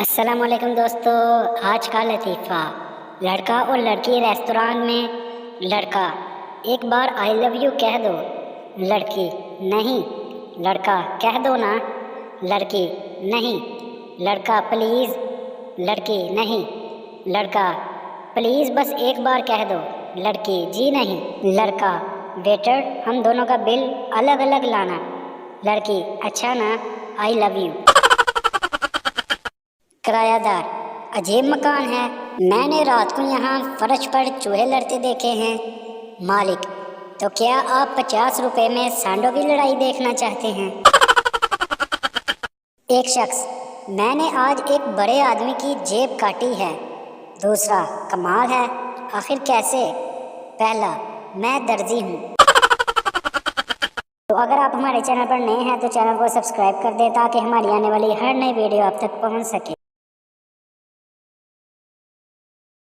अस्सलामुअलैकुम दोस्तों। आज का लतीफ़ा। लड़का और लड़की रेस्तोरां में। लड़का, एक बार आई लव यू कह दो। लड़की, नहीं। लड़का, कह दो ना। लड़की, नहीं। लड़का, प्लीज़। लड़की, नहीं। लड़का, प्लीज़ बस एक बार कह दो। लड़की, जी नहीं। लड़का, वेटर हम दोनों का बिल अलग अलग लाना। लड़की, अच्छा ना, आई लव यू। किरायादार, अजीब मकान है। मैंने रात को यहाँ फर्श पर चूहे लड़ते देखे हैं। मालिक, तो क्या आप 50 रुपए में सांडों की लड़ाई देखना चाहते हैं? एक शख्स, मैंने आज एक बड़े आदमी की जेब काटी है। दूसरा, कमाल है, आखिर कैसे? पहला, मैं दर्जी हूँ। तो अगर आप हमारे चैनल पर नए हैं तो चैनल को सब्सक्राइब कर दें ताकि हमारी आने वाली हर नई वीडियो आप तक पहुँच सके।